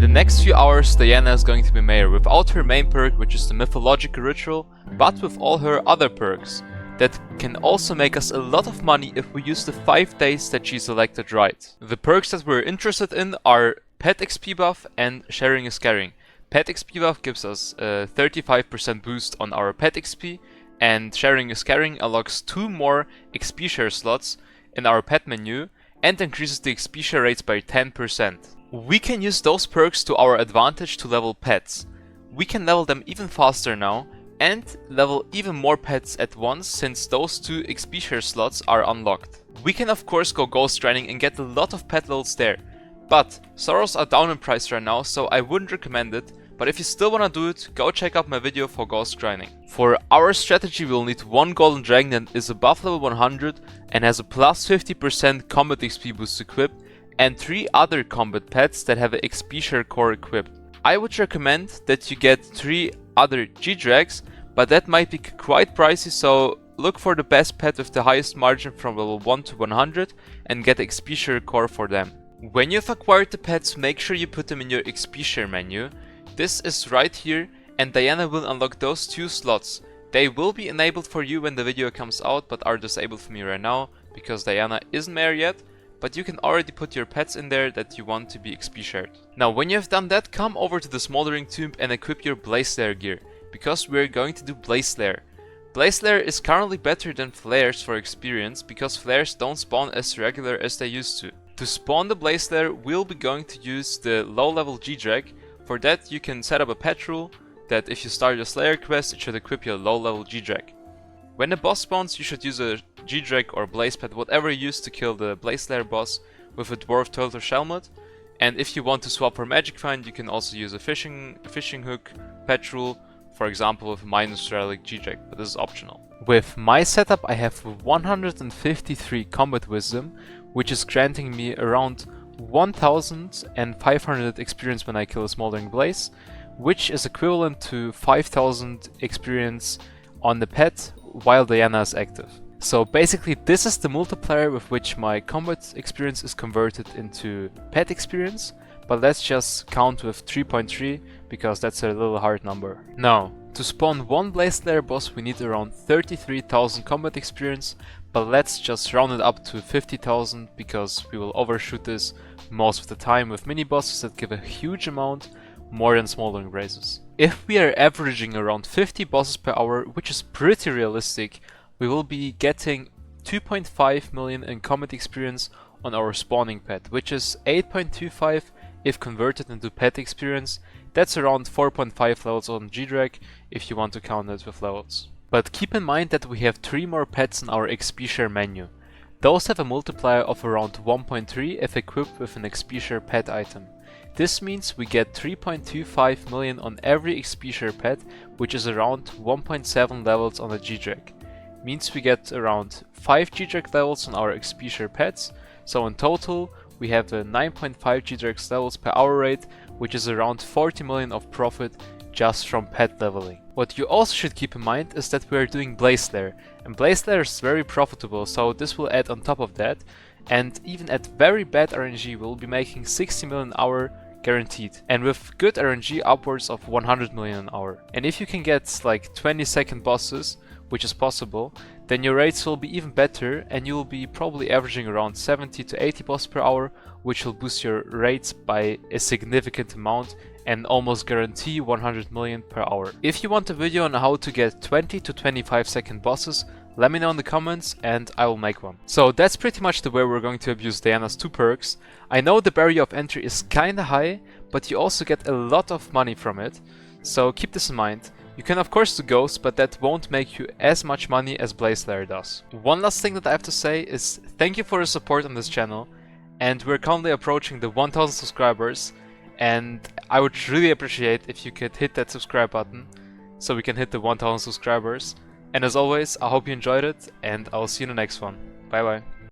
In the next few hours, Diana is going to be mayor without her main perk, which is the Mythological Ritual, but with all her other perks that can also make us a lot of money if we use the 5 days that she selected right. The perks that we're interested in are Pet XP buff and Sharing is Caring. Pet XP buff gives us a 35% boost on our Pet XP, and Sharing is Caring unlocks 2 more XP share slots in our pet menu and increases the XP share rates by 10%. We can use those perks to our advantage to level pets. We can level them even faster now and level even more pets at once since those 2 XP share slots are unlocked. We can of course go ghost grinding and get a lot of pet levels there, but sorrows are down in price right now, so I wouldn't recommend it. But if you still wanna do it, go check out my video for ghost grinding. For our strategy we'll need 1 golden dragon that is above level 100 and has a plus 50% combat XP boost equipped, and 3 other combat pets that have an XP share core equipped. I would recommend that you get 3 other G-Drags, but that might be quite pricey, so look for the best pet with the highest margin from level 1 to 100 and get XP share core for them. When you've acquired the pets, make sure you put them in your XP share menu. This is right here, and Diana will unlock those 2 slots. They will be enabled for you when the video comes out, but are disabled for me right now because Diana isn't mayor yet. But you can already put your pets in there that you want to be XP shared. Now when you have done that, come over to the Smoldering Tomb and equip your Blaze Slayer gear, because we're going to do Blaze Slayer. Blaze Slayer is currently better than Flares for experience, because Flares don't spawn as regular as they used to. To spawn the Blaze Slayer, we'll be going to use the low level G-Drag. For that you can set up a pet rule that if you start your Slayer quest, it should equip you a low level G-Drag. When the boss spawns, you should use a G-Drag or Blaze Pet, whatever you use to kill the Blaze Slayer boss, with a Dwarf Turtle Shelmet. And if you want to swap for Magic Find, you can also use a fishing hook pet rule, for example with a Minus Relic G-Drag, but this is optional. With my setup I have 153 Combat Wisdom, which is granting me around 1500 experience when I kill a Smoldering Blaze, which is equivalent to 5000 experience on the pet while Diana is active. So basically this is the multiplier with which my combat experience is converted into pet experience, but let's just count with 3.3 because that's a little hard number. Now, to spawn 1 Blaze Slayer boss we need around 33,000 combat experience, but let's just round it up to 50,000 because we will overshoot this most of the time with mini bosses that give a huge amount, more than Smoldering Blazes. If we are averaging around 50 bosses per hour, which is pretty realistic, we will be getting 2.5 million in combat experience on our spawning pet, which is 8.25 if converted into pet experience. That's around 4.5 levels on G-Drag if you want to count it with levels. But keep in mind that we have 3 more pets in our XP share menu. Those have a multiplier of around 1.3 if equipped with an XP share pet item. This means we get 3.25 million on every XP share pet, which is around 1.7 levels on a G-Drag. Means we get around 5 G-Drag levels on our XP share pets, so in total we have a 9.5 G-Drag levels per hour rate, which is around 40 million of profit just from pet leveling. What you also should keep in mind is that we are doing Blaze Slayer, and Blaze Slayer is very profitable, so this will add on top of that. And even at very bad RNG we'll be making 60 million an hour guaranteed, and with good RNG upwards of 100 million an hour. And if you can get like 20-second bosses, which is possible, then your rates will be even better and you will be probably averaging around 70 to 80 bosses per hour, which will boost your rates by a significant amount and almost guarantee 100 million per hour. If you want a video on how to get 20 to 25 second bosses, let me know in the comments and I will make one. So that's pretty much the way we're going to abuse Diana's 2 perks. I know the barrier of entry is kinda high, but you also get a lot of money from it, so keep this in mind. You can of course do Ghost, but that won't make you as much money as Blaze Slayer does. One last thing that I have to say is thank you for your support on this channel, and we're currently approaching the 1000 subscribers, and I would really appreciate if you could hit that subscribe button so we can hit the 1000 subscribers. And as always, I hope you enjoyed it, and I'll see you in the next one. Bye bye.